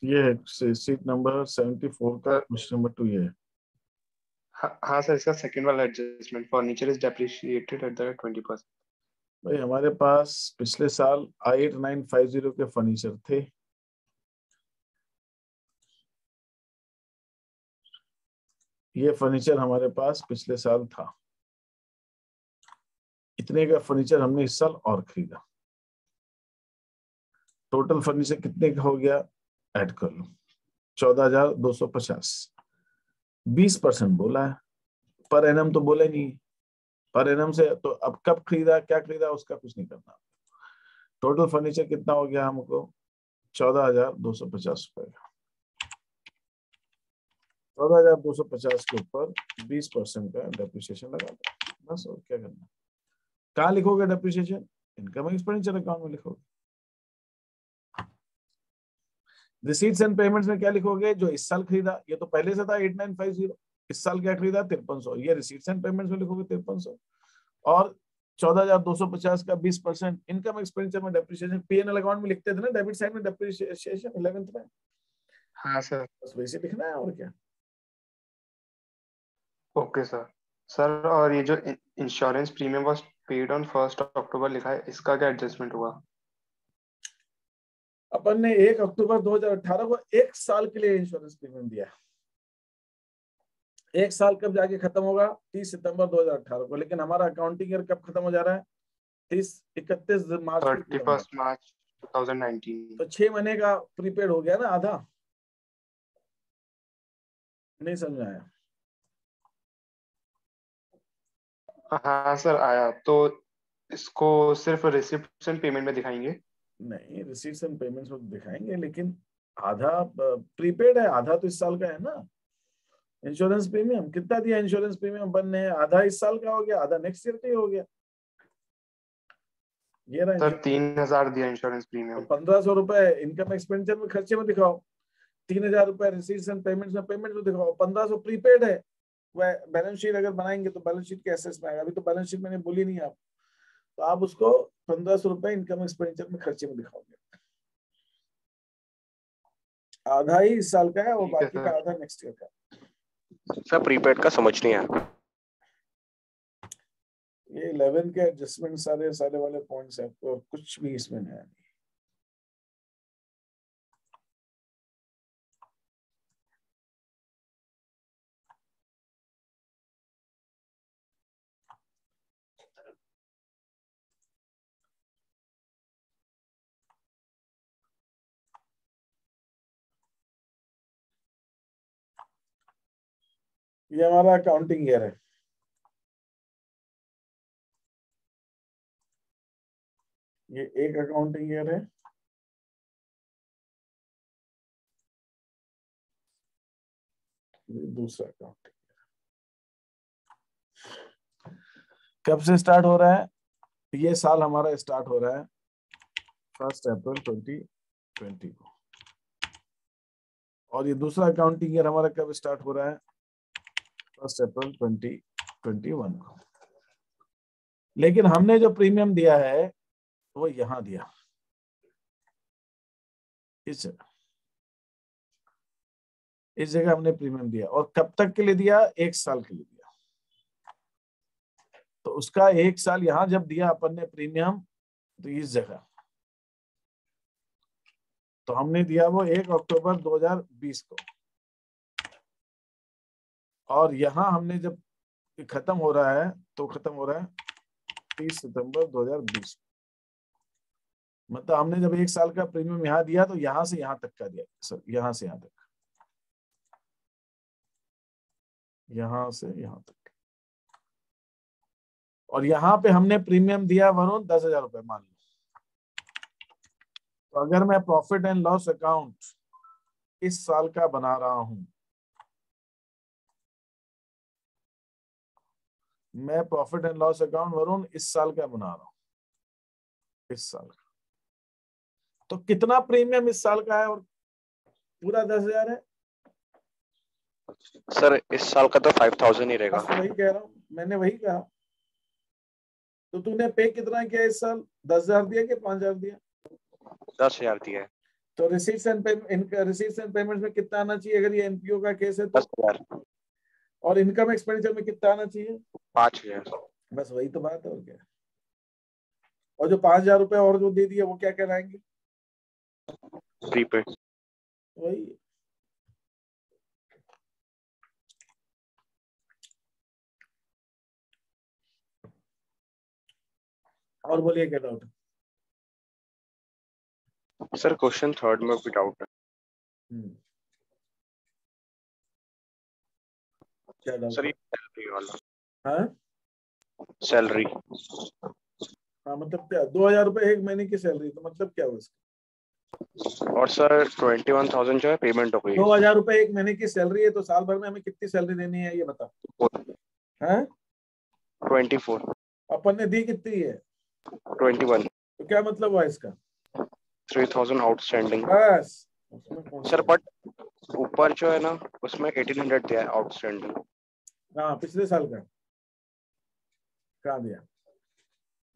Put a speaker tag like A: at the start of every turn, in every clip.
A: ये है seat number 74 का
B: सर
A: क्वेश्चन नंबर 2 ये है।
B: हाँ सर, इसका सेकंड वाला adjustment, furniture is depreciated at the rate 20%।
A: भाई हमारे पास पिछले साल I8950 के फर्नीचर थे। ये फर्नीचर हमारे पास पिछले साल था। इतने का फर्नीचर हमने इस साल और खरीदा। टोटल फर्नीचर कितने का हो गया, ऐड कर लो, 14,250। 20% बोला है, पर एनम तो बोले नहीं। पर एनम से तो अब कब खरीदा क्या खरीदा उसका कुछ नहीं करना। टोटल फर्नीचर कितना हो गया हमको, 14,250 रुपए का। 14,250 के ऊपर 20% का डेप्रिसिएशन लगा दो, बस। और क्या करना। कहाँ लिखोगे डेप्रिसिएशन, इनकम एक्सपेंडिचर अकाउंट में लिखोगे। रिसीट्स एंड पेमेंट्स में क्या लिखोगे, जो इस साल खरीदा, ये तो पहले से था 8950, इस साल क्या खरीदा 5300, ये रिसीट्स एंड पेमेंट्स में लिखोगे 5300। और 14,250 का 20% इनकम एक्सपेंडिचर में डेप्रिसिएशन पीएनएल अकाउंट में लिखते थे ना, डेबिट साइड में डेप्रिसिएशन 11th में।
B: हाँ सर।
A: बस वैसे लिखना है और क्या।
B: Okay sir. सर और ये जो insurance premium was paid on 1 अक्टूबर लिखा है, इसका क्या एडजस्टमेंट हुआ?
A: अपन ने 1 अक्टूबर 2018 को एक साल के लिए इंश्योरेंस प्रीमियम दिया। एक साल कब जाके खत्म होगा, 30 सितंबर 2018 को। लेकिन हमारा अकाउंटिंग ईयर कब खत्म हो जा रहा है, 31 मार्च को खत्म हो रहा
B: 31 मार्च 2019।
A: है। तो 6 महीने का प्रीपेड हो गया ना, आधा। नहीं समझ में आया।
B: हाँ सर आया। तो इसको सिर्फ रिसिप्ट एंड पेमेंट में दिखाएंगे?
A: नहीं, रिसीट्स एंड पेमेंट्स में दिखाएंगे, लेकिन आधा प्रीपेड है, आधा तो इस साल का है ना। इंश्योरेंस प्रीमियम कितना दिया, इंश्योरेंस प्रीमियम बनने, आधा इस साल का हो गया, आधा नेक्स्ट ईयर का ही हो गया। ये रहा
B: सर
A: इंश्योरेंस।
B: 3000 दिया इंश्योरेंस
A: तो
B: प्रीमियम।
A: 1,500 रुपए इनकम एक्सपेंडिचर में खर्चे में दिखाओ, 3,000 रुपए रिसीट्स एंड पेमेंट्स में दिखाओ, 1,500 प्रीपेड है। वह बैलेंस शीट अगर बनाएंगे तो बैलेंस शीट के एसेस में आएगा। अभी तो बैलेंस शीट मैंने बोली नहीं आप, तो आप उसको 1,500 रुपए इनकम एक्सपेंडिचर में खर्चे में दिखाओगे। आधा ही इस साल का है और
B: ठीक है
A: बाकी का
B: सर।
A: आधा नेक्स्ट ईयर का।
C: सर प्रीपेड का समझ नहीं आया।
A: ये 11 के एडजस्टमेंट सारे सारे वाले पॉइंट्स है, और कुछ भी इसमें नया नहीं। ये हमारा अकाउंटिंग ईयर है। ये एक अकाउंटिंग ईयर है, ये दूसरा अकाउंटिंग। कब से स्टार्ट हो रहा है, ये साल हमारा स्टार्ट हो रहा है 1 अप्रैल 2020 को। और ये दूसरा अकाउंटिंग ईयर हमारा कब स्टार्ट हो रहा है, 1 अप्रैल 2021 को। लेकिन हमने जो प्रीमियम दिया है वो यहां दिया, इस जगह हमने प्रीमियम दिया। और कब तक के लिए दिया, एक साल के लिए दिया। तो उसका एक साल यहां जब दिया अपन ने प्रीमियम, तो इस जगह तो हमने दिया वो 1 अक्टूबर 2020 को। और यहां हमने जब खत्म हो रहा है, तो खत्म हो रहा है 30 सितंबर 2020। मतलब हमने जब एक साल का प्रीमियम यहाँ दिया तो यहां से यहां तक का दिया सर, यहां से यहां तक, यहां से यहां तक। और यहाँ पे हमने प्रीमियम दिया वरुण 10,000 रुपए मान लो। तो अगर मैं प्रॉफिट एंड लॉस अकाउंट इस साल का बना रहा हूं, मैं profit and loss account Varun इस साल का बना रहा हूं, इस साल का, तो कितना प्रीमियम इस साल का है, और पूरा 10,000 है।
C: सर इस साल का तो 5,000 ही रहेगा।
A: बस वही कह रहा हूं, मैंने वही कहा। तो तूने पे कितना किया इस साल, 10,000 दिया कि 5,000 दिया?
C: 10,000 दिया है।
A: तो रिसीट्स एंड पेमेंट्स में कितना आना चाहिए अगर ये एनपीओ का केस है तो?
C: 10,000।
A: और इनकम एक्सपेंडिचर में कितना आना चाहिए?
C: 5,000।
A: बस वही तो बात है, और क्या। और जो 5,000 रुपए और जो दे दिए वो क्या कहलाएंगे?
C: प्रीपेड।
A: वही। और बोलिए क्या डाउट है?
C: सर क्वेश्चन थर्ड में भी डाउट है।
A: क्या डाउट
C: सर
A: है?
C: ये सैलरी वाला।
A: हाँ
C: सैलरी।
A: हाँ, मतलब क्या 2,000 रुपए एक महीने की सैलरी, तो मतलब क्या हुआ इसका?
C: और सर 21,000 जो है पेमेंट हो गई।
A: 2,000 रुपए एक महीने की सैलरी है, तो साल भर में हमें कितनी सैलरी देनी है ये बता। हाँ
C: 24।
A: अपन ने दी कितनी है?
C: 21।
A: तो क्या मतलब हुआ इसका?
C: 3,000 आउटस्टैंडिंग।
A: बस उसमें कौन सा
C: सर बट ऊपर जो है ना उसमें 1,800 दिया है आउटस्टैंडिंग।
A: हाँ पिछले साल का कहाँ दिया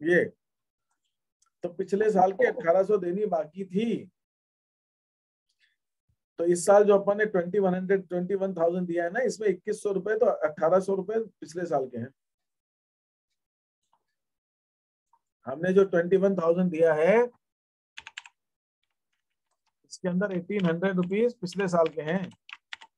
A: ये? तो पिछले साल की 1,800 देनी बाकी थी, तो इस साल जो अपन ने 21,000 दिया है ना, इसमें 2,100 रुपए तो 1,800 रुपए पिछले साल के हैं। हमने जो 21,000 दिया है इसके अंदर 1,800 रुपीज पिछले साल के हैं,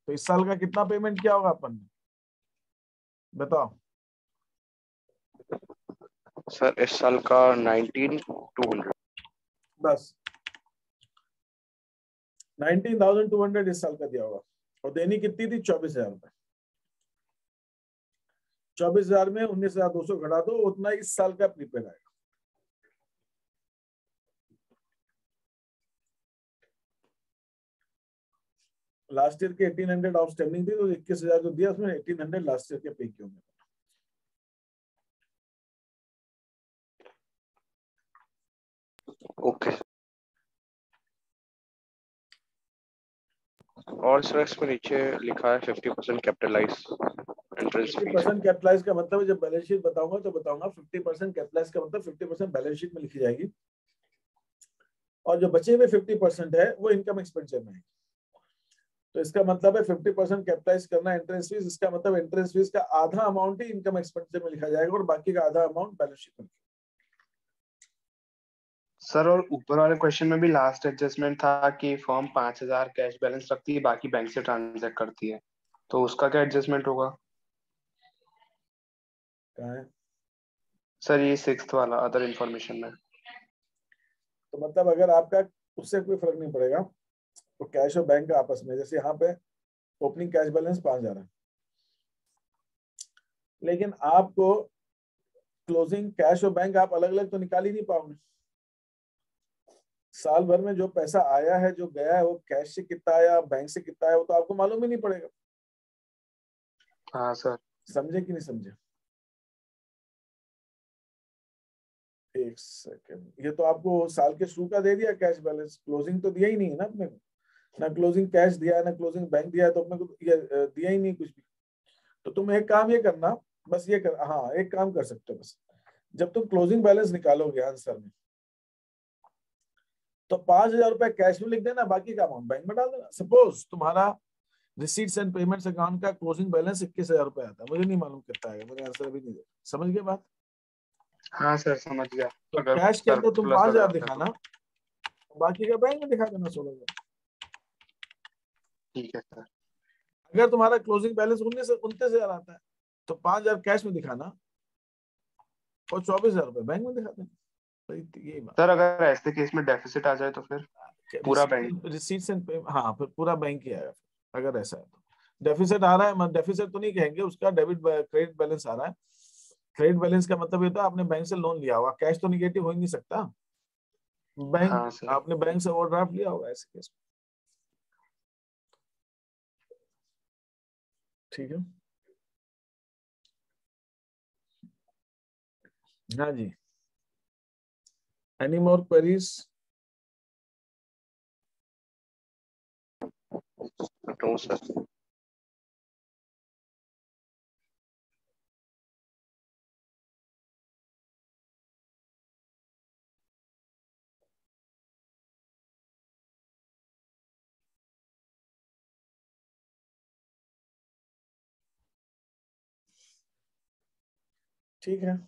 A: तो इस साल का कितना पेमेंट किया होगा अपन ने बताओ?
C: सर इस साल का 19,200।
A: बस 19,200 इस साल का दिया होगा, और देनी कितनी थी? 24,000 रुपए। 24,000 में 19,200 घटा दो, उतना इस साल का प्रीपेड आएगा। लास्ट ईयर के 1,800 आउटस्टैंडिंग थी, तो 21,000 जो दिया उसमें 1,800 लास्ट ईयर के पे किए होंगे।
C: ओके। और सर इसमें नीचे लिखा है 50% कैपिटलाइज एंट्रेंस फीस।
A: 50% कैपिटलाइज का मतलब है, जब बैलेंस शीट बताऊंगा तो बताऊंगा 50% कैपिटलाइज का मतलब 50% बैलेंस शीट में लिखी जाएगी, और जो बचे हुए 50% है वो इनकम एक्सपेंडिचर में है। तो इसका मतलब है 50% कैपिटलाइज करना एंट्रेंस फीस, इसका मतलब एंट्रेंस फीस का आधा अमाउंट ही इनकम एक्सपेंडिचर में लिखा जाएगा और बाकी का आधा अमाउंट बैलेंस शीट में।
B: सर और ऊपर वाले क्वेश्चन में भी लास्ट एडजस्टमेंट था कि फर्म 5,000 कैश बैलेंस रखती है, बाकी बैंक से ट्रांजेक्ट करती है, तो उसका क्या एडजस्टमेंट होगा?
A: कहाँ है?
B: सर ये 6th वाला अदर इंफॉर्मेशन में।
A: तो मतलब अगर आपका उससे कोई फर्क नहीं पड़ेगा, तो कैश और बैंक आपस में, जैसे यहाँ पे ओपनिंग कैश बैलेंस 5,000 है, लेकिन आपको क्लोजिंग कैश और बैंक आप अलग अलग तो निकाल ही नहीं पाओगे। साल भर में जो पैसा आया है जो गया है वो कैश से कितना आया बैंक से कितना आया वो तो आपको मालूम ही नहीं पड़ेगा।
B: हाँ सर।
A: समझे कि नहीं समझे? एक सेकंड, ये तो आपको साल के शुरू का दे दिया कैश बैलेंस, क्लोजिंग तो दिया ही नहीं है ना अपने को। ना क्लोजिंग कैश दिया है ना क्लोजिंग बैंक दिया है, तो अपने को ये दिया ही नहीं कुछ भी। तो तुम एक काम ये करना, बस ये कर, हाँ एक काम कर सकते हो, बस जब तुम क्लोजिंग बैलेंस निकालोगे आंसर में, तो 5,000 रुपए कैश में लिख देना, बाकी का अमाउंट बैंक में डाल देना। सपोज तुम्हारा रिसीट्स एंड पेमेंट्स अकाउंट का क्लोजिंग बैलेंस 21,000 रुपए आता है, मुझे नहीं मालूम कितना आएगा, मुझे आंसर अभी नहीं दे। समझ गए बात?
B: हाँ सर समझ गया।
A: तो
B: अगर
A: कैश के अंदर तुम
B: सरप्लस
A: 5,000
B: वगैरह है तो
A: दिखाना, बाकी का बैंक में दिखा देना 16,000।
B: ठीक है सर।
A: अगर तुम्हारा क्लोजिंग बैलेंस 29,000 आता है, तो 5,000 कैश में दिखाना और 24,000 रुपए बैंक में दिखा देना। यही बात।
B: सर अगर ऐसे केस में डेफिसिट आ जाए तो फिर पूरा बैंक?
A: रिसीट्स एंड हाँ फिर पूरा बैंक ही आएगा फिर, अगर ऐसा है तो। डेफिसिट आ रहा है, डेफिसिट तो नहीं कहेंगे उसका, डेबिट क्रेडिट बैलेंस आ रहा है। क्रेडिट बैलेंस का मतलब ये था आपने बैंक से लोन लिया होगा, कैश तो निगेटिव हो ही नहीं सकता। बैंक,
B: हाँ सर।
A: आपने बैंक से ओवरड्राफ्ट लिया होगा ऐसे केस में। ठीक है, हाँ जी। Any more queries?
C: No sir.
A: ठीक है।